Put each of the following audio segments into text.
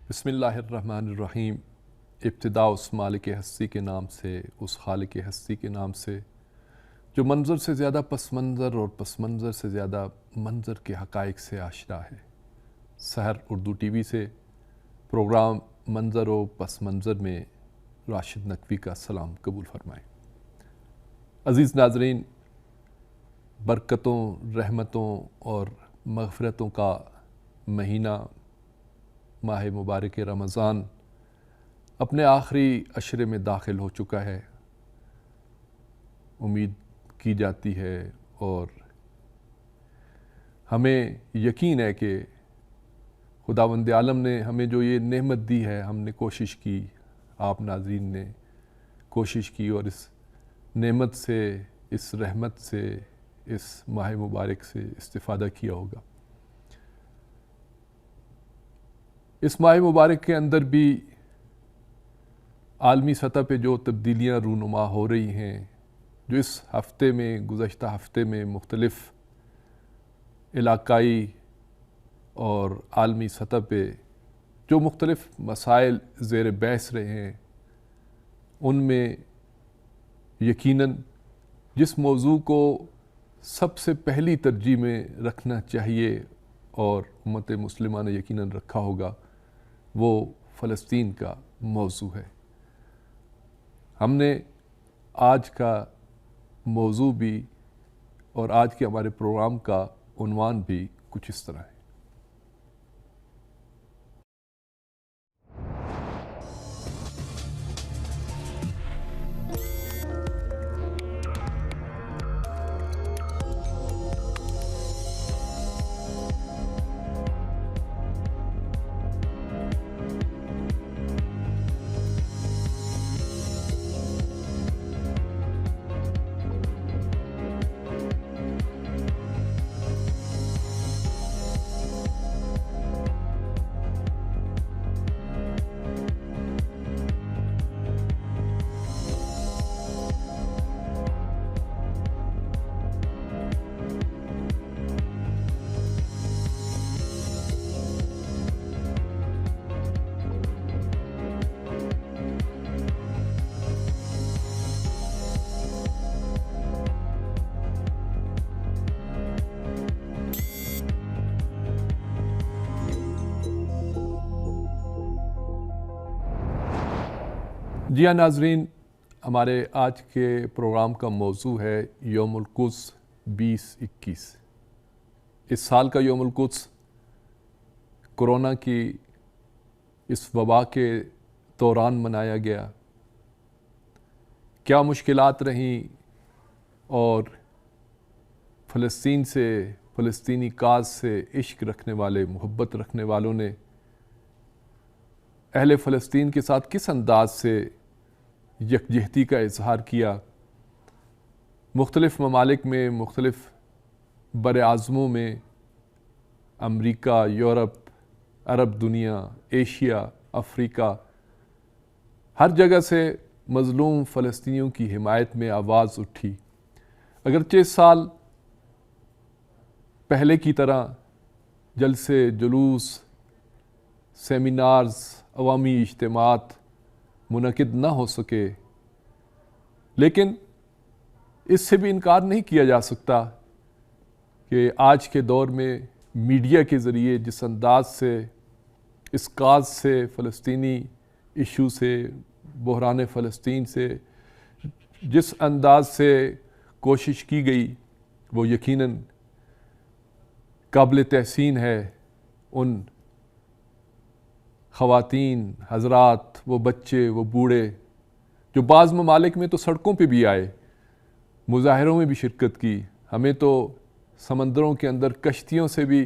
بسم اللہ الرحمن الرحیم۔ ابتدا اس مالک ہستی کے نام سے، اس خالق ہستی کے نام سے، جو منظر سے زیادہ پس منظر اور پس منظر سے زیادہ منظر کے حقائق سے آشنا ہے۔ سحر اردو ٹی وی سے پروگرام منظر و پس منظر میں راشد نقوی کا سلام قبول فرمائیں۔ عزیز ناظرین، برکتوں، رحمتوں اور مغفرتوں کا مہینہ ماہ مبارک رمضان اپنے آخری عشرے میں داخل ہو چکا ہے۔ امید کی جاتی ہے اور ہمیں یقین ہے کہ خداوند عالم نے ہمیں جو یہ نعمت دی ہے، ہم نے کوشش کی، آپ ناظرین نے کوشش کی اور اس نعمت سے، اس رحمت سے، اس ماہ مبارک سے استفادہ کیا ہوگا۔ اس ماہ مبارک کے اندر بھی عالمی سطح پہ جو تبدیلیاں رونما ہو رہی ہیں، جو اس ہفتے میں، گزشتہ ہفتے میں مختلف علاقائی اور عالمی سطح پہ جو مختلف مسائل زیر بحث رہے ہیں، ان میں یقیناً جس موضوع کو سب سے پہلی ترجیح میں رکھنا چاہیے اور امت مسلمہ نے یقیناً رکھا ہوگا، وہ فلسطین کا موضوع ہے۔ ہم نے آج کا موضوع بھی اور آج کے ہمارے پروگرام کا عنوان بھی کچھ اس طرح ہے۔ جی ہاں ناظرین، ہمارے آج کے پروگرام کا موضوع ہے یوم القدس 2021۔ اس سال کا یوم القدس کورونا کی اس وبا کے دوران منایا گیا۔ کیا مشکلات رہیں اور فلسطین سے، فلسطینی کاز سے عشق رکھنے والے، محبت رکھنے والوں نے اہل فلسطین کے ساتھ کس انداز سے یکجہتی کا اظہار کیا۔ مختلف ممالک میں، مختلف بر اعظموں میں، امریکہ، یورپ، عرب دنیا، ایشیا، افریقہ، ہر جگہ سے مظلوم فلسطینیوں کی حمایت میں آواز اٹھی۔ اگرچہ اس سال پہلے کی طرح جلسے، جلوس، سیمینارز، عوامی اجتماعات منعقد نہ ہو سکے، لیکن اس سے بھی انکار نہیں کیا جا سکتا کہ آج کے دور میں میڈیا کے ذریعے جس انداز سے اس کاز سے، فلسطینی ایشو سے، بحران فلسطین سے جس انداز سے کوشش کی گئی، وہ یقیناً قابل تحسین ہے۔ ان خواتین، حضرات، وہ بچے، وہ بوڑھے جو بعض ممالک میں تو سڑکوں پہ بھی آئے، مظاہروں میں بھی شرکت کی، ہمیں تو سمندروں کے اندر کشتیوں سے بھی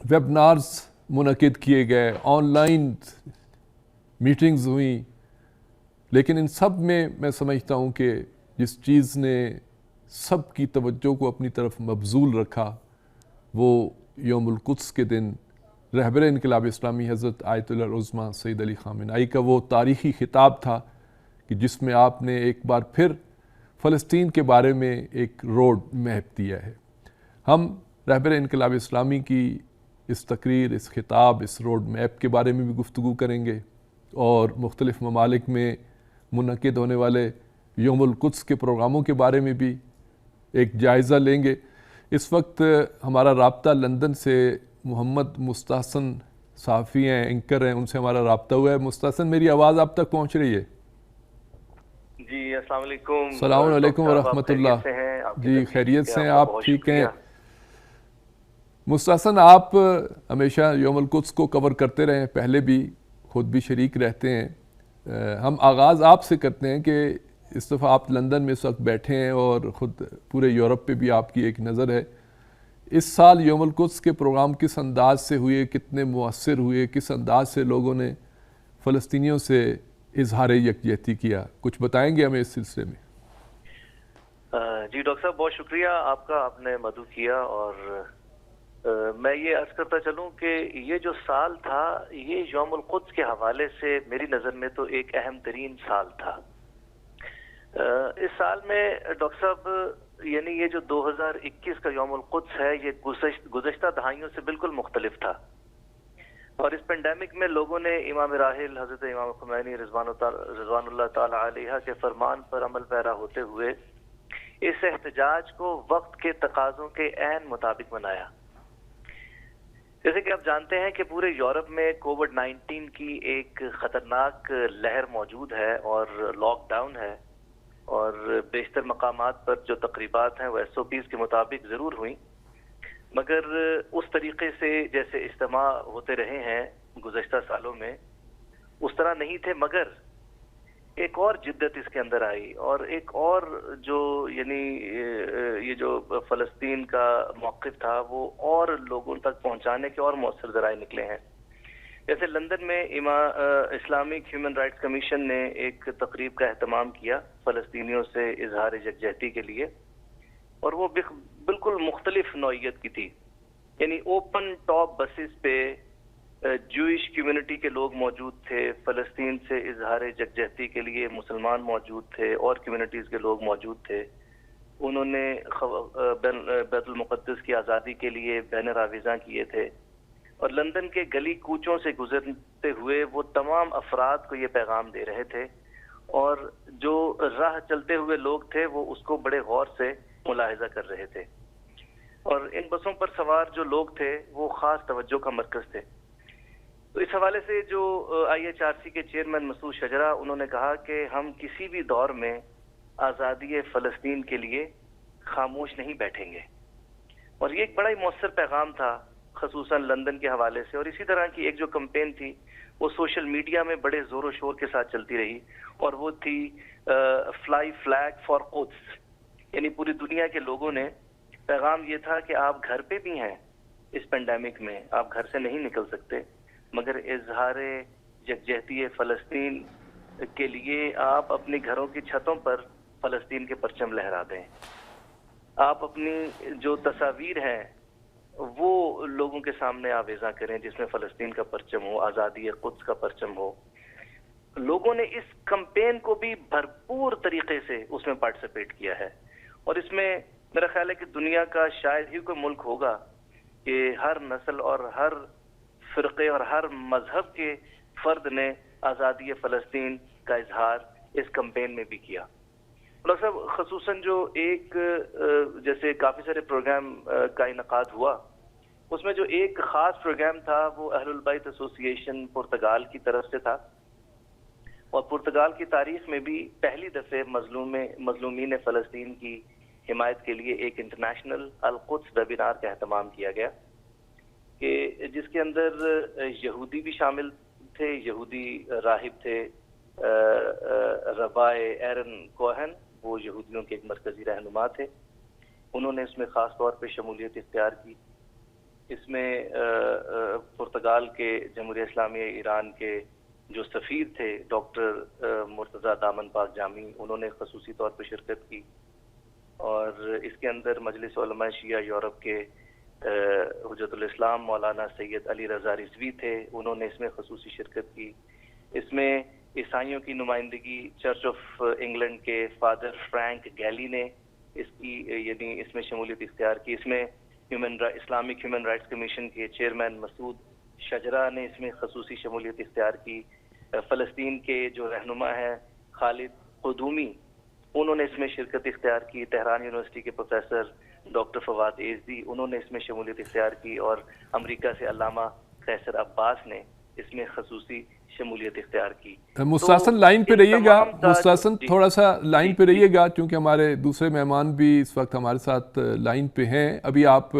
ویبنارز منعقد کیے گئے, آن لائن میٹنگز ہوئیں, لیکن ان سب میں سمجھتا ہوں کہ جس چیز نے سب کی توجہ کو اپنی طرف مبذول رکھا وہ یوم القدس کے دن رہبر انقلاب اسلامی حضرت آیت اللہ العظمیٰ سید علی خامنہئی کا وہ تاریخی خطاب تھا کہ جس میں آپ نے ایک بار پھر فلسطین کے بارے میں ایک روڈ میپ دیا ہے. ہم رہبر انقلاب اسلامی کی اس تقریر, اس خطاب, اس روڈ میپ کے بارے میں بھی گفتگو کریں گے اور مختلف ممالک میں منعقد ہونے والے یوم القدس کے پروگراموں کے بارے میں بھی ایک جائزہ لیں گے. اس وقت ہمارا رابطہ لندن سے محمد مستحسن صحافی ہیں, اینکر ہیں, ان سے ہمارا رابطہ ہوا ہے. مستحسن, میری آواز آپ تک پہنچ رہی ہے؟ جی السلام علیکم. السلام علیکم ورحمۃ اللہ. جی خیریت سے ہیں آپ؟ ٹھیک ہیں مستحسن. آپ ہمیشہ یوم القدس کو کور کرتے رہے ہیں, پہلے بھی خود بھی شریک رہتے ہیں. ہم آغاز آپ سے کرتے ہیں کہ اس دفعہ آپ لندن میں اس وقت بیٹھے ہیں اور خود پورے یورپ پہ بھی آپ کی ایک نظر ہے. اس سال یوم القدس کے پروگرام کس انداز سے ہوئے, کتنے مؤثر ہوئے, کس انداز سے لوگوں نے فلسطینیوں سے اظہار یکجہتی کیا, کچھ بتائیں گے ہمیں اس سلسلے میں؟ جی ڈاکٹر صاحب بہت شکریہ آپ کا, آپ نے مدعو کیا. اور میں یہ عرض کرتا چلوں کہ یہ جو سال تھا یہ یوم القدس کے حوالے سے میری نظر میں تو ایک اہم ترین سال تھا. اس سال میں ڈاکٹر صاحب یعنی یہ جو 2021 کا یوم القدس ہے یہ گزشتہ دہائیوں سے بالکل مختلف تھا. اور اس پینڈیمک میں لوگوں نے امام راحل حضرت امام خمینی رضوان اللہ تعالی علیہ کے فرمان پر عمل پیرا ہوتے ہوئے اس احتجاج کو وقت کے تقاضوں کے عین مطابق منایا. جیسے کہ آپ جانتے ہیں کہ پورے یورپ میں کووڈ-19 کی ایک خطرناک لہر موجود ہے اور لاک ڈاؤن ہے, اور بیشتر مقامات پر جو تقریبات ہیں وہ SOPs کے مطابق ضرور ہوئیں, مگر اس طریقے سے جیسے اجتماع ہوتے رہے ہیں گزشتہ سالوں میں اس طرح نہیں تھے. مگر ایک اور جدت اس کے اندر آئی اور ایک اور جو یعنی یہ جو فلسطین کا موقف تھا وہ اور لوگوں تک پہنچانے کے اور مؤثر ذرائع نکلے ہیں. جیسے لندن میں اسلامک ہیومن رائٹس کمیشن نے ایک تقریب کا اہتمام کیا فلسطینیوں سے اظہار یکجہتی کے لیے, اور وہ بالکل مختلف نوعیت کی تھی. یعنی اوپن ٹاپ بسز پہ جوئش کمیونٹی کے لوگ موجود تھے, فلسطین سے اظہار یکجہتی کے لیے مسلمان موجود تھے, اور کمیونٹیز کے لوگ موجود تھے. انہوں نے بیت المقدس کی آزادی کے لیے بینر آویزاں کیے تھے, اور لندن کے گلی کوچوں سے گزرتے ہوئے وہ تمام افراد کو یہ پیغام دے رہے تھے, اور جو راہ چلتے ہوئے لوگ تھے وہ اس کو بڑے غور سے ملاحظہ کر رہے تھے. اور ان بسوں پر سوار جو لوگ تھے وہ خاص توجہ کا مرکز تھے. تو اس حوالے سے جو IHRC کے چیئرمین مسعود شجرا, انہوں نے کہا کہ ہم کسی بھی دور میں آزادی فلسطین کے لیے خاموش نہیں بیٹھیں گے. اور یہ ایک بڑا ہی مؤثر پیغام تھا خصوصاً لندن کے حوالے سے. اور اسی طرح کی ایک جو کمپین تھی وہ سوشل میڈیا میں بڑے زور و شور کے ساتھ چلتی رہی, اور وہ تھی فلائی فلیگ فار قدس. یعنی پوری دنیا کے لوگوں نے, پیغام یہ تھا کہ آپ گھر پہ بھی ہیں اس پینڈیمک میں, آپ گھر سے نہیں نکل سکتے, مگر اظہار یکجہتی فلسطین کے لیے آپ اپنی گھروں کی چھتوں پر فلسطین کے پرچم لہرا دیں. آپ اپنی جو تصاویر ہیں وہ لوگوں کے سامنے آویزاں کریں جس میں فلسطین کا پرچم ہو, آزادی قدس کا پرچم ہو. لوگوں نے اس کمپین کو بھی بھرپور طریقے سے اس میں پارٹیسپیٹ کیا ہے, اور اس میں میرا خیال ہے کہ دنیا کا شاید ہی کوئی ملک ہوگا کہ ہر نسل اور ہر فرقے اور ہر مذہب کے فرد نے آزادی فلسطین کا اظہار اس کمپین میں بھی کیا. ڈاکٹر صاحب خصوصاً جو ایک جیسے کافی سارے پروگرام کا انعقاد ہوا, اس میں جو ایک خاص پروگرام تھا وہ اہل البیت ایسوسی ایشن پرتگال کی طرف سے تھا, اور پرتگال کی تاریخ میں بھی پہلی دفعہ مظلومین فلسطین کی حمایت کے لیے ایک انٹرنیشنل القدس ویبینار کا اہتمام کیا گیا, کہ جس کے اندر یہودی بھی شامل تھے, یہودی راہب تھے ربائے ایرن کوہن, وہ یہودیوں کے ایک مرکزی رہنما تھے. انہوں نے اس میں خاص طور پہ شمولیت اختیار کی. اس میں پرتگال کے جمہوریہ اسلامی ایران کے جو سفیر تھے ڈاکٹر مرتضیٰ دامن پاک جامی, انہوں نے خصوصی طور پہ شرکت کی. اور اس کے اندر مجلس علماء شیعہ یورپ کے حجت الاسلام مولانا سید علی رضا رضوی تھے, انہوں نے اس میں خصوصی شرکت کی. اس میں عیسائیوں کی نمائندگی چرچ آف انگلینڈ کے فادر فرینک گیلی نے اس کی یعنی اس میں شمولیت اختیار کی. اس میں اسلامک ہیومن رائٹس کمیشن کے چیئرمین مسعود شجرا نے اس میں خصوصی شمولیت اختیار کی. فلسطین کے جو رہنما ہیں خالد قدومی, انہوں نے اس میں شرکت اختیار کی. تہران یونیورسٹی کے پروفیسر ڈاکٹر فواد ایزدی, انہوں نے اس میں شمولیت اختیار کی. اور امریکہ سے علامہ قیصر عباس نے اس میں خصوصی شمولیت اختیار کی. مستحسن لائن پہ رہیے گا, مستحسن تھوڑا سا لائن پہ رہیے گا, کیونکہ ہمارے دوسرے مہمان بھی اس وقت ہمارے ساتھ لائن پہ ہیں. ابھی آپ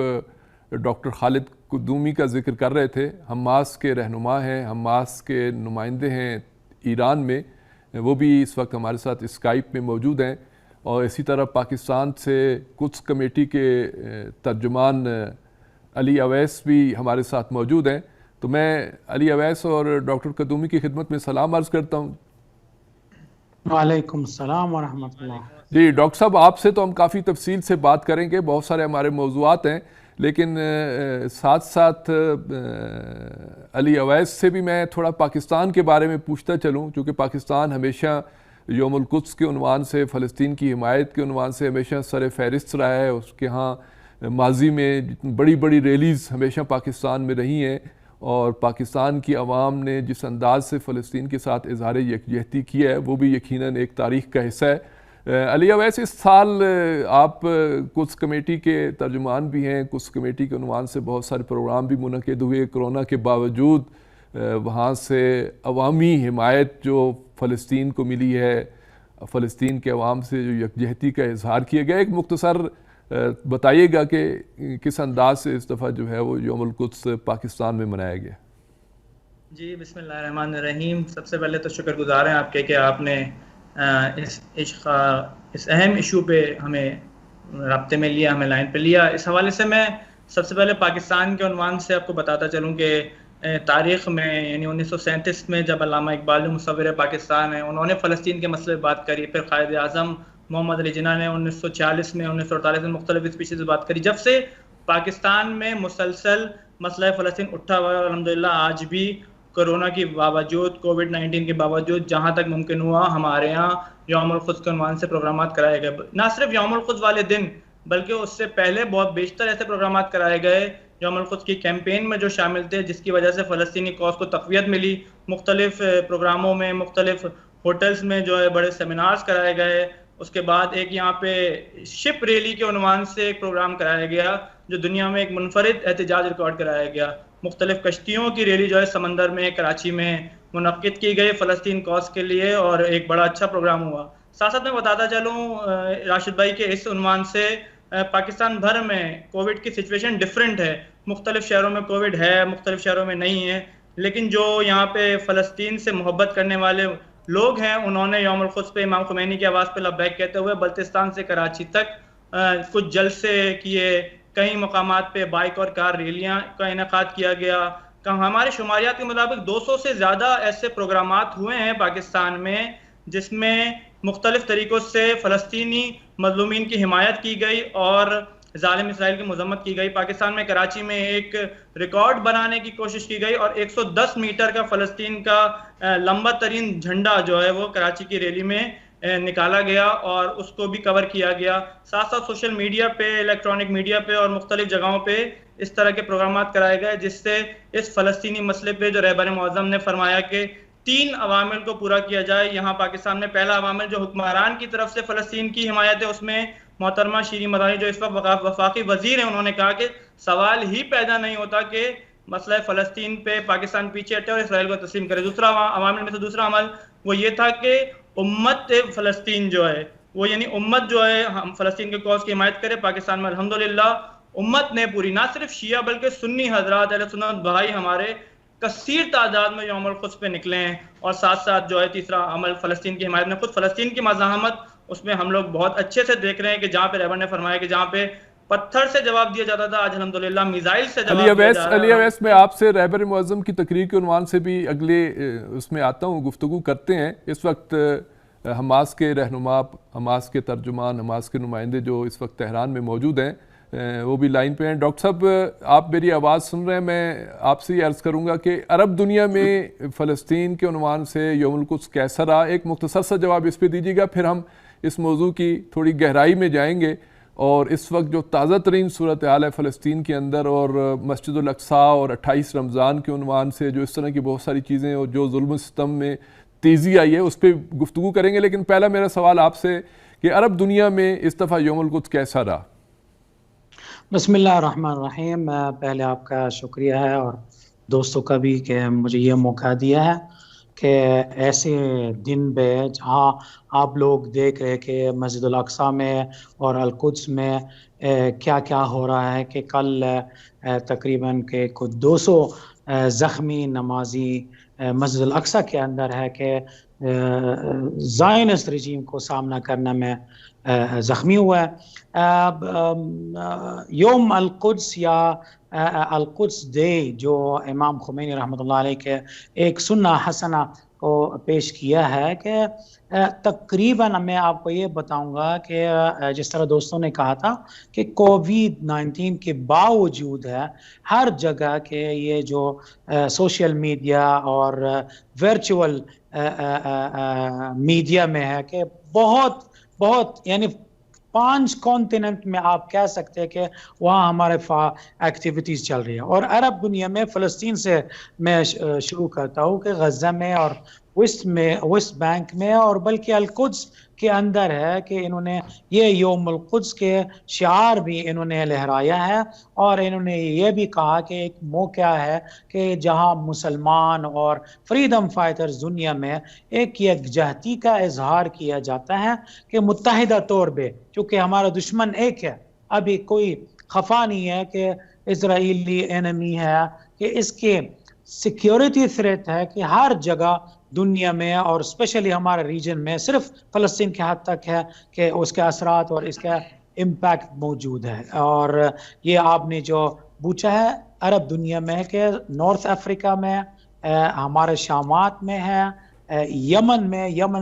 ڈاکٹر خالد قدومی کا ذکر کر رہے تھے, حماس کے رہنما ہیں, حماس کے نمائندے ہیں ایران میں, وہ بھی اس وقت ہمارے ساتھ اسکائپ میں موجود ہیں. اور اسی طرح پاکستان سے قدس کمیٹی کے ترجمان علی اویس بھی ہمارے ساتھ موجود ہیں. تو میں علی اویس اور ڈاکٹر قدومی کی خدمت میں سلام عرض کرتا ہوں. وعلیکم السلام ورحمۃ اللہ. جی ڈاکٹر صاحب, آپ سے تو ہم کافی تفصیل سے بات کریں گے, بہت سارے ہمارے موضوعات ہیں, لیکن ساتھ ساتھ علی اویس سے بھی میں تھوڑا پاکستان کے بارے میں پوچھتا چلوں, چونکہ پاکستان ہمیشہ یوم القدس کے عنوان سے, فلسطین کی حمایت کے عنوان سے ہمیشہ سر فہرست رہا ہے. اس کے ہاں ماضی میں بڑی بڑی ریلیز ہمیشہ پاکستان میں رہی ہیں, اور پاکستان کی عوام نے جس انداز سے فلسطین کے ساتھ اظہار یکجہتی کیا ہے وہ بھی یقیناً ایک تاریخ کا حصہ ہے. علی اویس, اس سال آپ قدس کمیٹی کے ترجمان بھی ہیں, قدس کمیٹی کے عنوان سے بہت سارے پروگرام بھی منعقد ہوئے. کرونا کے باوجود وہاں سے عوامی حمایت جو فلسطین کو ملی ہے, فلسطین کے عوام سے جو یکجہتی کا اظہار کیا گیا, ایک مختصر بتائیے گا کہ کس انداز سے اس دفعہ جو ہے وہ یوم القدس پاکستان میں منایا گیا. جی بسم اللہ الرحمن الرحیم. سب سے پہلے تو شکر گزار ہیں آپ کے کہ آپ نے اس اہم ایشو پہ ہمیں رابطے میں لیا, ہمیں لائن پہ لیا. اس حوالے سے میں سب سے پہلے پاکستان کے عنوان سے آپ کو بتاتا چلوں کہ تاریخ میں یعنی 1937 میں جب علامہ اقبال جو مصور پاکستان ہیں, انہوں نے فلسطین کے مسئلے بات کری. پھر قائد اعظم محمد علی جناح نے 1946 میں 1948 میں مختلف اسپیشیز بات کری. جب سے پاکستان میں مسلسل مسئلہ فلسطین اٹھا ہوا ہے, اور الحمدللہ آج بھی کرونا کے باوجود, کووڈ-19 کے باوجود جہاں تک ممکن ہوا ہمارے ہاں یوم القدس کے عنوان سے پروگرامات کرائے گئے. نہ صرف یوم القدس والے دن بلکہ اس سے پہلے بہت بیشتر ایسے پروگرامات کرائے گئے یوم القدس کی کیمپین میں جو شامل تھے, جس کی وجہ سے فلسطینی کاز کو تقویت ملی. مختلف پروگراموں میں, مختلف ہوٹلز میں جو ہے بڑے سیمینارز کرائے گئے. اس کے بعد ایک یہاں پہ شپ ریلی کے عنوان سے ایک پروگرام کرایا گیا جو دنیا میں ایک منفرد احتجاج ریکارڈ کرایا گیا. مختلف کشتیوں کی ریلی جو ہے سمندر میں کراچی میں منعقد کی گئی فلسطین کاز کے لیے, اور ایک بڑا اچھا پروگرام ہوا. ساتھ ساتھ میں بتاتا چلوں راشد بھائی کہ اس عنوان سے پاکستان بھر میں کووڈ کی سچویشن ڈیفرنٹ ہے. مختلف شہروں میں کووڈ ہے, مختلف شہروں میں نہیں ہے, لیکن جو یہاں پہ فلسطین سے محبت کرنے والے لوگ ہیں انہوں نے یوم القدس پہ امام خمینی کی آواز پہ لبیک کہتے ہوئے بلتستان سے کراچی تک کچھ جلسے کیے, کئی مقامات پہ بائک اور کار ریلیاں کا انعقاد کیا گیا. ہمارے شماریات کے مطابق 200 سے زیادہ ایسے پروگرامات ہوئے ہیں پاکستان میں جس میں مختلف طریقوں سے فلسطینی مظلومین کی حمایت کی گئی اور ظالم اسرائیل کی مذمت کی گئی. پاکستان میں کراچی میں ایک ریکارڈ بنانے کی کوشش کی گئی اور 110 میٹر کا فلسطین کا لمبا ترین جھنڈا جو ہے وہ کراچی کی ریلی میں نکالا گیا اور اس کو بھی کور کیا گیا. ساتھ ساتھ سوشل میڈیا پہ, الیکٹرانک میڈیا پہ اور مختلف جگہوں پہ اس طرح کے پروگرامات کرائے گئے جس سے اس فلسطینی مسئلے پہ جو رہبر معظم نے فرمایا کہ 3 عوامل کو پورا کیا جائے. یہاں پاکستان میں پہلا عوامل جو حکمران کی طرف سے فلسطین کی حمایت ہے, اس میں محترمہ شیریں مدانی جو اس وقت وفاقی وزیر ہیں, انہوں نے کہا کہ سوال ہی پیدا نہیں ہوتا کہ مسئلہ فلسطین پہ پاکستان پیچھے ہٹے اور اسرائیل کو تسلیم کرے. دوسرا عوامل میں سے دوسرا عمل وہ یہ تھا کہ امت فلسطین جو ہے وہ یعنی امت جو ہے ہم فلسطین کے کاز کی حمایت کرے. پاکستان میں الحمدللہ امت نے پوری, نہ صرف شیعہ بلکہ سنی حضرات اہل سنت بھائی ہمارے کثیر تعداد میں یوم القدس پہ نکلے ہیں، اور ساتھ ساتھ جو ہے تیسرا عمل فلسطین کی حمایت میں. خود فلسطین کی مزاحمت اس میں ہم لوگ بہت اچھے سے دیکھ رہے ہیں کہ جہاں پہ رہبر نے فرمایا کہ جہاں پہ پتھر سے جواب دیا جاتا تھا، آج الحمدللہ میزائل سے جواب دیا جا رہا ہے. علی اویس میں آپ سے رہبر معظم کی تقریر کے عنوان سے بھی اگلے اس میں آتا ہوں، گفتگو کرتے ہیں. اس وقت حماس کے رہنما، حماس کے ترجمان، حماس کے نمائندے جو اس وقت تہران میں موجود ہیں وہ بھی لائن پہ ہیں. ڈاکٹر صاحب آپ میری آواز سن رہے ہیں؟ میں آپ سے یہ عرض کروں گا کہ عرب دنیا میں فلسطین کے عنوان سے یوم القدس کیسا رہا؟ ایک مختصر سا جواب اس پہ دیجیے گا، پھر ہم اس موضوع کی تھوڑی گہرائی میں جائیں گے. اور اس وقت جو تازہ ترین صورتحال ہے فلسطین کے اندر، اور مسجد الاقصیٰ اور 28 رمضان کے عنوان سے جو اس طرح کی بہت ساری چیزیں اور جو ظلم و ستم میں تیزی آئی ہے، اس پہ گفتگو کریں گے. لیکن پہلا میرا سوال آپ سے کہ عرب دنیا میں اس دفعہ یوم القدس کیسا رہا؟ بسم اللہ الرحمن الرحیم. پہلے آپ کا شکریہ ہے اور دوستوں کا بھی کہ مجھے یہ موقع دیا ہے کہ ایسے دن پہ جہاں آپ لوگ دیکھ رہے کہ مسجد الاقصیٰ میں اور القدس میں کیا کیا ہو رہا ہے، کہ کل تقریباً کہ کچھ 200 زخمی نمازی مسجد الاقصیٰ کے اندر ہے کہ زائنسٹ رجیم کو سامنا کرنے میں زخمی ہوا ہے. یوم القدس یا القدس ڈے جو امام خمینی رحمۃ اللہ علیہ کے ایک سنہ حسنہ کو پیش کیا ہے، کہ تقریباً میں آپ کو یہ بتاؤں گا کہ جس طرح دوستوں نے کہا تھا کہ کووڈ-19 کے باوجود ہے ہر جگہ کہ یہ جو سوشل میڈیا اور ورچوئل میڈیا میں ہے کہ بہت یعنی 5 کانٹیننٹ میں آپ کہہ سکتے ہیں کہ وہاں ہمارے ایکٹیویٹیز چل رہی ہیں. اور عرب دنیا میں فلسطین سے میں شروع کرتا ہوں کہ غزہ میں اور ویسٹ بینک میں اور بلکہ القدس کے اندر ہے کہ انہوں نے یہ یوم القدس کے شعار بھی انہوں نے لہرایا ہے، اور انہوں نے یہ بھی کہا کہ ایک موقع ہے کہ جہاں مسلمان اور فریڈم فائٹرز دنیا میں ایک یکجہتی کا اظہار کیا جاتا ہے کہ متحدہ طور پہ، چونکہ ہمارا دشمن ایک ہے، ابھی کوئی خفا نہیں ہے کہ اسرائیلی انمی ہے، کہ اس کے سیکیورٹی تھریٹ ہے کہ ہر جگہ دنیا میں اور اسپیشلی ہمارے ریجن میں صرف فلسطین کے حد تک ہے کہ اس کے اثرات اور اس کا امپیکٹ موجود ہے. اور یہ آپ نے جو پوچھا ہے عرب دنیا میں ہے کہ نارتھ افریقہ میں، ہمارے شامات میں ہے، یمن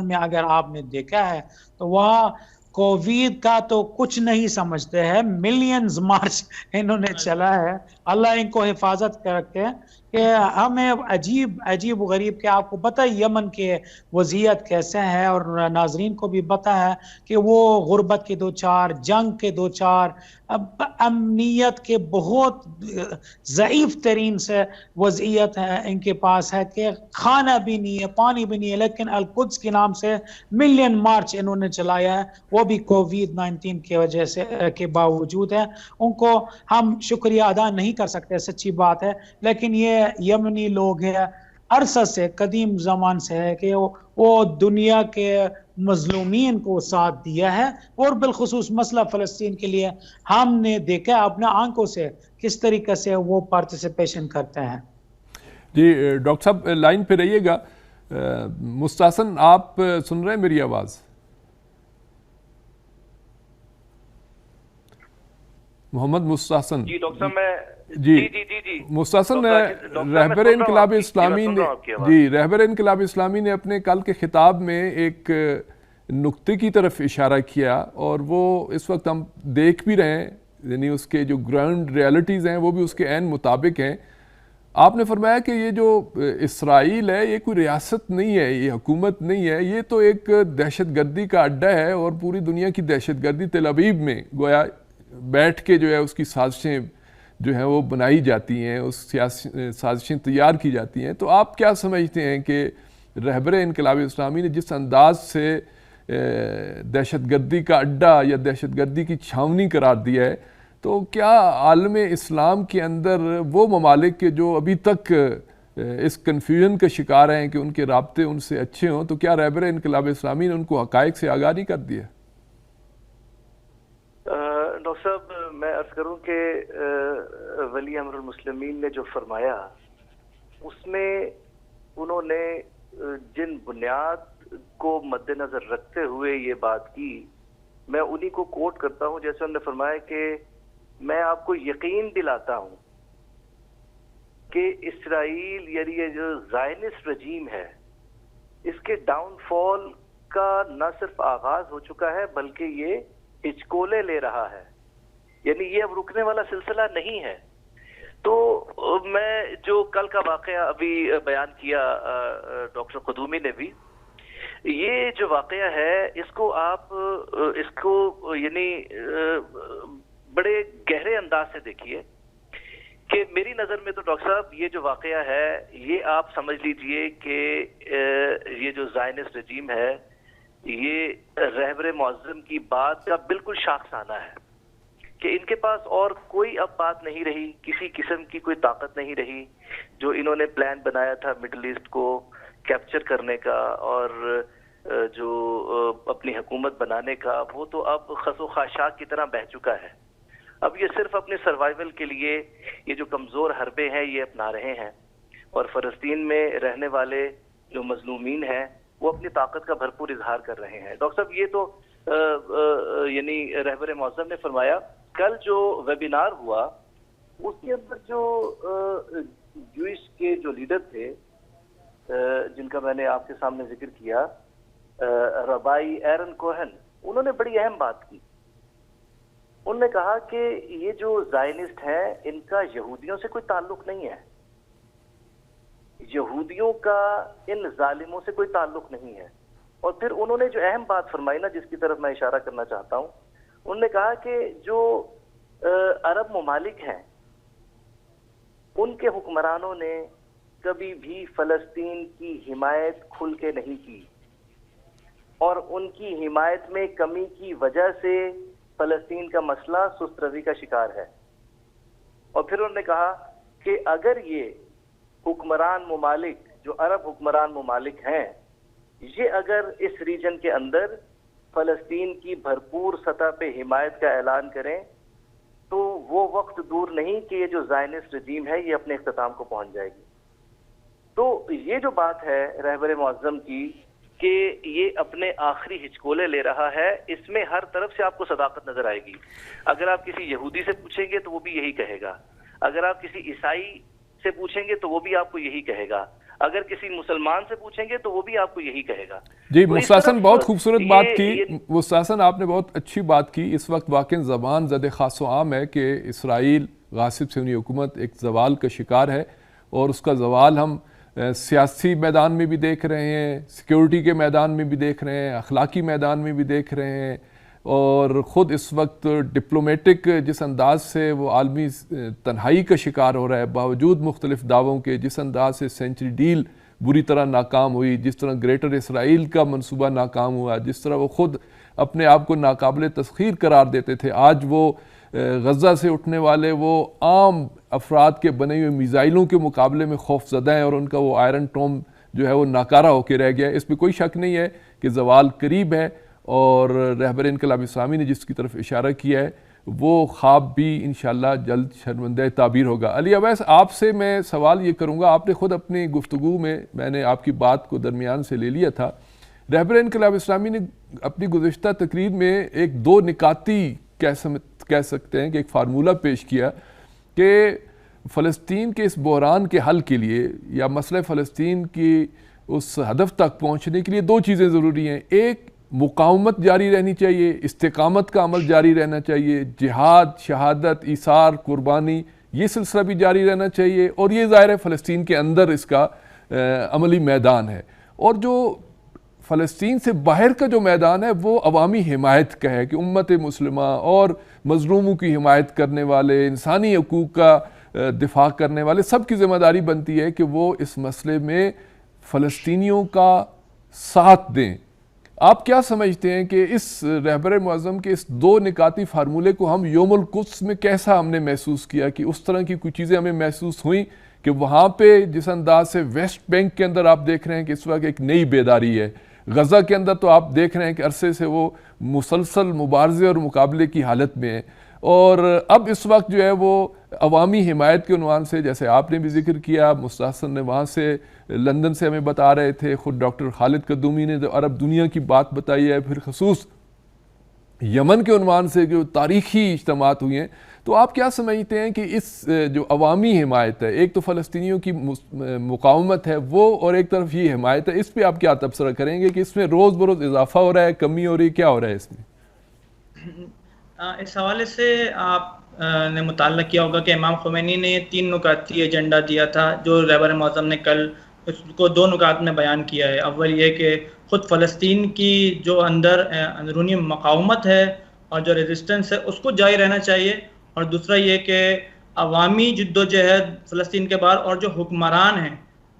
میں اگر آپ نے دیکھا ہے تو وہاں کووڈ کا تو کچھ نہیں سمجھتے ہیں، ملینز مارچ انہوں نے چلا ہے. اللہ ان کو حفاظت کر کے کہ ہمیں عجیب و غریب کہ آپ کو پتہ ہے یمن کے وضعیت کیسے ہے، اور ناظرین کو بھی پتہ ہے کہ وہ غربت کے 2-4 جنگ کے 2-4 امنیت کے بہت ضعیف ترین سے وضعیت ہے ان کے پاس ہے کہ کھانا بھی نہیں ہے، پانی بھی نہیں ہے. لیکن القدس کے نام سے ملین مارچ انہوں نے چلایا ہے، وہ بھی کووڈ-19 کی وجہ سے کے باوجود ہے. ان کو ہم شکریہ ادا نہیں کر سکتے، سچی بات ہے. لیکن یہ یمنی لوگ ہیں عرصہ سے، قدیم زمان سے ہے کہ وہ دنیا کے مظلومین کو ساتھ دیا ہے، اور بالخصوص مسئلہ فلسطین کے لیے ہم نے دیکھا اپنا آنکھوں سے کس طریقے سے وہ پارٹیسپیشن کرتے ہیں. جی ڈاکٹر صاحب لائن پہ رہیے گا. مستحسن آپ سن رہے ہیں میری آواز؟ محمد مستحسن. جی ڈاکٹر صاحب میں جی مستحسن رہبر انقلاب اسلامی نے رہبر انقلاب اسلامی نے اپنے کل کے خطاب میں ایک نقطے کی طرف اشارہ کیا، اور وہ اس وقت ہم دیکھ بھی رہے ہیں، یعنی اس کے جو گراؤنڈ ریالٹیز ہیں وہ بھی اس کے عین مطابق ہیں. آپ نے فرمایا کہ یہ جو اسرائیل ہے یہ کوئی ریاست نہیں ہے، یہ حکومت نہیں ہے، یہ تو ایک دہشت گردی کا اڈہ ہے، اور پوری دنیا کی دہشت گردی تل ابیب میں گویا بیٹھ کے جو ہے اس کی سازشیں جو ہیں وہ بنائی جاتی ہیں، اس سازشیں تیار کی جاتی ہیں. تو آپ کیا سمجھتے ہیں کہ رہبر انقلاب اسلامی نے جس انداز سے دہشت گردی کا اڈہ یا دہشت گردی کی چھاونی قرار دیا ہے، تو کیا عالم اسلام کے اندر وہ ممالک کے جو ابھی تک اس کنفیوژن کا شکار ہیں کہ ان کے رابطے ان سے اچھے ہوں، تو کیا رہبر انقلاب اسلامی نے ان کو حقائق سے آگاہ نہیں کر دیا؟ ڈاکٹر صاحب میں عرض کروں کہ ولی امر المسلمین نے جو فرمایا اس میں انہوں نے جن بنیاد کو مد نظر رکھتے ہوئے یہ بات کی، میں انہی کو کوٹ کرتا ہوں، جیسے انہوں نے فرمایا کہ میں آپ کو یقین دلاتا ہوں کہ اسرائیل یعنی یہ جو زائنسٹ رجیم ہے، اس کے ڈاؤن فال کا نہ صرف آغاز ہو چکا ہے بلکہ یہ ہچکولے لے رہا ہے، یعنی یہ اب رکنے والا سلسلہ نہیں ہے۔ تو میں جو کل کا واقعہ ابھی بیان کیا ڈاکٹر قدومی نے بھی، یہ جو واقعہ ہے اس کو یعنی بڑے گہرے انداز سے دیکھیے کہ میری نظر میں تو ڈاکٹر صاحب یہ جو واقعہ ہے یہ آپ سمجھ لیجئے کہ یہ جو زائنسٹ رجیم ہے یہ رہبر معظم کی بات کا بالکل شاخسانہ ہے کہ ان کے پاس اور کوئی اب بات نہیں رہی، کسی قسم کی کوئی طاقت نہیں رہی۔ جو انہوں نے پلان بنایا تھا مڈل ایسٹ کو کیپچر کرنے کا اور جو اپنی حکومت بنانے کا، وہ تو اب خس و خاشاک کی طرح بہہ چکا ہے۔ اب یہ صرف اپنے سروائیول کے لیے یہ جو کمزور حربے ہیں یہ اپنا رہے ہیں، اور فلسطین میں رہنے والے جو مظلومین ہیں وہ اپنی طاقت کا بھرپور اظہار کر رہے ہیں۔ ڈاکٹر صاحب یہ تو یعنی رہبر معظم نے فرمایا، کل جو ویبینار ہوا اس کے اندر جو جوئش کے جو لیڈر تھے جن کا میں نے آپ کے سامنے ذکر کیا، ربائی ایرن کوہن، انہوں نے بڑی اہم بات کی۔ انہوں نے کہا کہ یہ جو زائنسٹ ہیں ان کا یہودیوں سے کوئی تعلق نہیں ہے، یہودیوں کا ان ظالموں سے کوئی تعلق نہیں ہے۔ اور پھر انہوں نے جو اہم بات فرمائی نا، جس کی طرف میں اشارہ کرنا چاہتا ہوں، انہوں نے کہا کہ جو عرب ممالک ہیں ان کے حکمرانوں نے کبھی بھی فلسطین کی حمایت کھل کے نہیں کی، اور ان کی حمایت میں کمی کی وجہ سے فلسطین کا مسئلہ سست روی کا شکار ہے۔ اور پھر انہوں نے کہا کہ اگر یہ حکمران ممالک جو عرب حکمران ممالک ہیں، یہ اگر اس ریجن کے اندر فلسطین کی بھرپور سطح پہ حمایت کا اعلان کریں تو وہ وقت دور نہیں کہ یہ جو زائنسٹ رجیم ہے یہ اپنے اختتام کو پہنچ جائے گی۔ تو یہ جو بات ہے رہبر معظم کی کہ یہ اپنے آخری ہچکولے لے رہا ہے، اس میں ہر طرف سے آپ کو صداقت نظر آئے گی۔ اگر آپ کسی یہودی سے پوچھیں گے تو وہ بھی یہی کہے گا، اگر آپ کسی عیسائی سے پوچھیں گے تو وہ بھی آپ کو یہی کہے گا، اگر کسی مسلمان سے پوچھیں گے تو وہ بھی آپ کو یہی کہے گا۔ جی مستحسن، بہت خوبصورت بات کی مستحسن، آپ نے بہت اچھی بات کی۔ اس وقت واقعی زبان زد خاص و عام ہے کہ اسرائیل غاصب صہیونی حکومت ایک زوال کا شکار ہے، اور اس کا زوال ہم سیاسی میدان میں بھی دیکھ رہے ہیں، سیکیورٹی کے میدان میں بھی دیکھ رہے ہیں، اخلاقی میدان میں بھی دیکھ رہے ہیں، اور خود اس وقت ڈپلومیٹک جس انداز سے وہ عالمی تنہائی کا شکار ہو رہا ہے باوجود مختلف دعووں کے، جس انداز سے سینچری ڈیل بری طرح ناکام ہوئی، جس طرح گریٹر اسرائیل کا منصوبہ ناکام ہوا، جس طرح وہ خود اپنے آپ کو ناقابل تسخیر قرار دیتے تھے، آج وہ غزہ سے اٹھنے والے وہ عام افراد کے بنے ہوئے میزائلوں کے مقابلے میں خوف زدہ ہیں، اور ان کا وہ آئرن ٹوم جو ہے وہ ناکارہ ہو کے رہ گیا ہے۔ اس میں کوئی شک نہیں ہے کہ زوال قریب ہے، اور رہبر انقلاب اسلامی نے جس کی طرف اشارہ کیا ہے وہ خواب بھی انشاءاللہ جلد شرمندہ تعبیر ہوگا۔ علی اویس، آپ سے میں سوال یہ کروں گا، آپ نے خود اپنی گفتگو میں نے آپ کی بات کو درمیان سے لے لیا تھا، رہبر انقلاب اسلامی نے اپنی گزشتہ تقریر میں ایک دو نکاتی کہہ سکتے ہیں کہ ایک فارمولہ پیش کیا کہ فلسطین کے اس بحران کے حل کے لیے یا مسئلہ فلسطین کی اس ہدف تک پہنچنے کے لیے دو چیزیں ضروری ہیں، ایک مقاومت جاری رہنی چاہیے، استقامت کا عمل جاری رہنا چاہیے، جہاد، شہادت، ایثار، قربانی، یہ سلسلہ بھی جاری رہنا چاہیے، اور یہ ظاہر ہے فلسطین کے اندر اس کا عملی میدان ہے، اور جو فلسطین سے باہر کا جو میدان ہے وہ عوامی حمایت کا ہے کہ امت مسلمہ اور مظلوموں کی حمایت کرنے والے، انسانی حقوق کا دفاع کرنے والے سب کی ذمہ داری بنتی ہے کہ وہ اس مسئلے میں فلسطینیوں کا ساتھ دیں۔ آپ کیا سمجھتے ہیں کہ اس رہبر معظم کے اس دو نکاتی فارمولے کو ہم یوم القدس میں کیسا ہم نے محسوس کیا، کہ اس طرح کی کچھ چیزیں ہمیں محسوس ہوئیں کہ وہاں پہ جس انداز سے ویسٹ بینک کے اندر آپ دیکھ رہے ہیں کہ اس وقت ایک نئی بیداری ہے، غزہ کے اندر تو آپ دیکھ رہے ہیں کہ عرصے سے وہ مسلسل مبارزے اور مقابلے کی حالت میں ہے، اور اب اس وقت جو ہے وہ عوامی حمایت کے عنوان سے، جیسے آپ نے بھی ذکر کیا، مستحسن نے وہاں سے لندن سے ہمیں بتا رہے تھے، خود ڈاکٹر خالد قدومی نے جو عرب دنیا کی بات بتائی ہے، پھر خصوص یمن کے عنوان سے جو تاریخی اجتماعات ہوئے ہیں، تو آپ کیا سمجھتے ہیں کہ اس جو عوامی حمایت ہے، ایک تو فلسطینیوں کی مقاومت ہے وہ، اور ایک طرف یہ حمایت ہے، اس پہ آپ کیا تبصرہ کریں گے کہ اس میں روز بروز اضافہ ہو رہا ہے، کمی ہو رہی ہے، کیا ہو رہا ہے اس میں؟ اس حوالے سے آپ نے مطالعہ کیا ہوگا کہ امام خمینی نے 3 نکاتی ایجنڈا دیا تھا، جو رہبر معظم نے کل اس کو 2 نکات میں بیان کیا ہے۔ اول یہ کہ خود فلسطین کی جو اندرونی مقاومت ہے اور جو ریزسٹنس ہے اس کو جاری رہنا چاہیے، اور دوسرا یہ کہ عوامی جدوجہد فلسطین کے باہر، اور جو حکمران ہیں،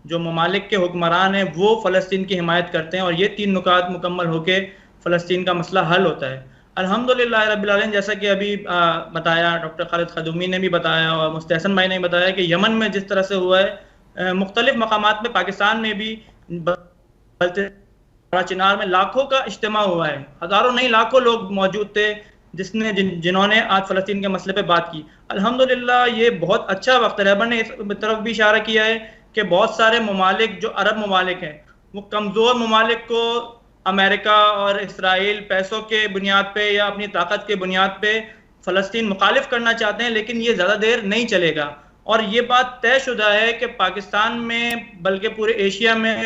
جو ممالک کے حکمران ہیں، وہ فلسطین کی حمایت کرتے ہیں، اور یہ 3 نکات مکمل ہو کے فلسطین کا مسئلہ حل ہوتا ہے۔ الحمدللہ رب العالمین، جیسا کہ ابھی بتایا ڈاکٹر خالد قدومی نے بھی بتایا اور مستحسن بھائی نے بھی بتایا کہ یمن میں جس طرح سے ہوا ہے، مختلف مقامات میں پاکستان میں بھی چنار میں لاکھوں کا اجتماع ہوا ہے، ہزاروں نہیں لاکھوں لوگ موجود تھے جنہوں نے آج فلسطین کے مسئلے پہ بات کی۔ الحمدللہ یہ بہت اچھا وقت ہے۔ رہبر نے اس طرف بھی اشارہ کیا ہے کہ بہت سارے ممالک جو عرب ممالک ہیں، وہ کمزور ممالک کو امریکہ اور اسرائیل پیسوں کے بنیاد پہ یا اپنی طاقت کے بنیاد پہ فلسطین مخالف کرنا چاہتے ہیں، لیکن یہ زیادہ دیر نہیں چلے گا، اور یہ بات طے شدہ ہے کہ پاکستان میں بلکہ پورے ایشیا میں،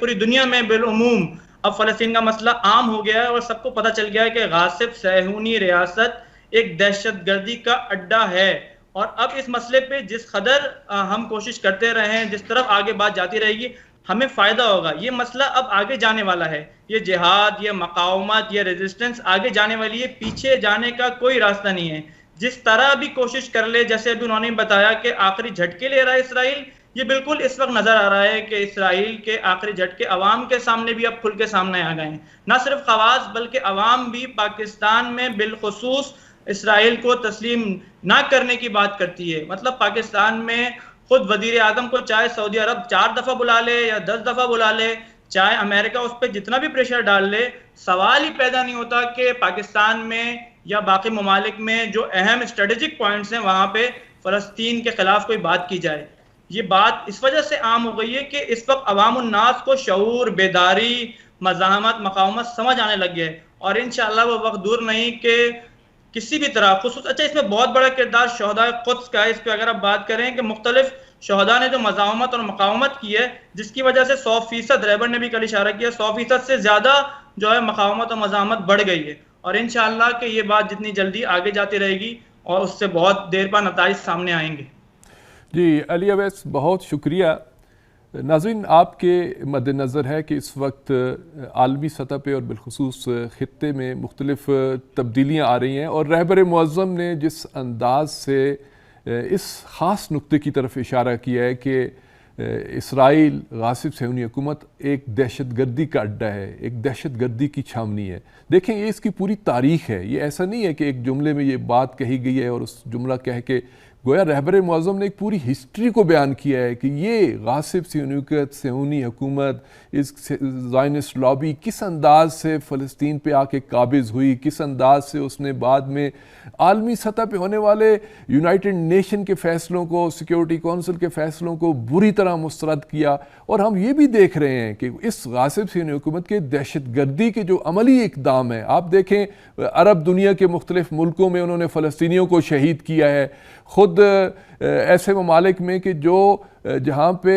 پوری دنیا میں بالعموم اب فلسطین کا مسئلہ عام ہو گیا ہے، اور سب کو پتہ چل گیا ہے کہ غاصب صہیونی ریاست ایک دہشت گردی کا اڈا ہے، اور اب اس مسئلے پہ جس قدر ہم کوشش کرتے رہے ہیں، جس طرف آگے بات جاتی رہے گی، ہمیں فائدہ ہوگا۔ یہ مسئلہ اب آگے جانے والا ہے، یہ جہاد، یہ مقاومت، یہ ریزسٹنس آگے جانے والی ہے، پیچھے جانے کا کوئی راستہ نہیں ہے۔ جس طرح بھی کوشش کر لے، جیسے ابھی انہوں نے بتایا کہ آخری جھٹکے لے رہا ہے اسرائیل، یہ بالکل اس وقت نظر آ رہا ہے کہ اسرائیل کے آخری جھٹکے عوام کے سامنے بھی اب کھل کے سامنے آ گئے ہیں۔ نہ صرف خواص بلکہ عوام بھی پاکستان میں بالخصوص اسرائیل کو تسلیم نہ کرنے کی بات کرتی ہے۔ مطلب پاکستان میں خود وزیر اعظم کو چاہے سعودی عرب 4 دفعہ بلا لے یا 10 دفعہ بلا لے، چاہے امریکہ اس پہ جتنا بھی پریشر ڈال لے، سوال ہی پیدا نہیں ہوتا کہ پاکستان میں یا باقی ممالک میں جو اہم اسٹریٹجک پوائنٹس ہیں وہاں پہ فلسطین کے خلاف کوئی بات کی جائے۔ یہ بات اس وجہ سے عام ہو گئی ہے کہ اس وقت عوام الناس کو شعور، بیداری، مزاحمت، مقاومت سمجھ آنے لگ گئے، اور انشاءاللہ وہ وقت دور نہیں کہ کسی بھی طرح اچھا اس میں بہت بڑا کردار شہداء قدس کا ہے۔ اس پہ اگر آپ بات کریں کہ مختلف شہداء نے جو مزاحمت اور مقاومت کی ہے، جس کی وجہ سے 100%، رہبر نے بھی کل اشارہ کیا، 100% سے زیادہ جو ہے مقاومت اور مزاحمت بڑھ گئی ہے، اور انشاءاللہ کہ یہ بات جتنی جلدی آگے جاتی رہے گی اور اس سے بہت دیر بعد نتائج سامنے آئیں گے۔ جی علی اویس، بہت شکریہ۔ ناظرین، آپ کے مد نظر ہے کہ اس وقت عالمی سطح پہ اور بالخصوص خطے میں مختلف تبدیلیاں آ رہی ہیں، اور رہبر معظم نے جس انداز سے اس خاص نقطے کی طرف اشارہ کیا ہے کہ اسرائیل غاصب صہیونی حکومت ایک دہشت گردی کا اڈا ہے، ایک دہشت گردی کی چھاونی ہے۔ دیکھیں، یہ اس کی پوری تاریخ ہے، یہ ایسا نہیں ہے کہ ایک جملے میں یہ بات کہی گئی ہے اور اس جملہ کہہ کے گویا رہبر معظم نے ایک پوری ہسٹری کو بیان کیا ہے کہ یہ غاصب صہیونی حکومت، اس زائنسٹ لابی کس انداز سے فلسطین پہ آ کے قابض ہوئی، کس انداز سے اس نے بعد میں عالمی سطح پہ ہونے والے یونائٹڈ نیشن کے فیصلوں کو، سیکیورٹی کونسل کے فیصلوں کو بری طرح مسترد کیا۔ اور ہم یہ بھی دیکھ رہے ہیں کہ اس غاصب صہیونی حکومت کے دہشت گردی کے جو عملی اقدام ہیں، آپ دیکھیں عرب دنیا کے مختلف ملکوں میں انہوں نے فلسطینیوں کو شہید کیا ہے، خود ایسے ممالک میں کہ جہاں پہ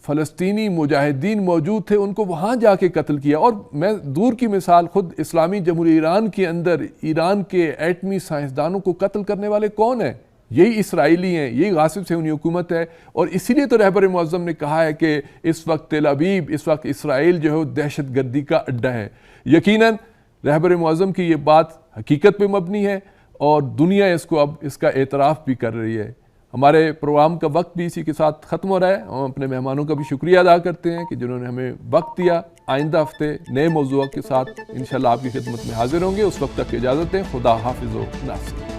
فلسطینی مجاہدین موجود تھے ان کو وہاں جا کے قتل کیا۔ اور میں دور کی مثال، خود اسلامی جمہوریہ ایران کے اندر ایران کے ایٹمی سائنسدانوں کو قتل کرنے والے کون ہیں؟ یہی اسرائیلی ہیں، یہی غاصب صہیونی حکومت ہے۔ اور اسی لیے تو رہبر معظم نے کہا ہے کہ اس وقت تل ابیب، اس وقت اسرائیل جو ہے دہشت گردی کا اڈا ہے۔ یقیناً رہبر معظم کی یہ بات حقیقت پہ مبنی ہے، اور دنیا اس کو اب اس کا اعتراف بھی کر رہی ہے۔ ہمارے پروگرام کا وقت بھی اسی کے ساتھ ختم ہو رہا ہے۔ ہم اپنے مہمانوں کا بھی شکریہ ادا کرتے ہیں کہ جنہوں نے ہمیں وقت دیا۔ آئندہ ہفتے نئے موضوعات کے ساتھ انشاءاللہ آپ کی خدمت میں حاضر ہوں گے۔ اس وقت تک اجازت دیں۔ خدا حافظ و ناصر۔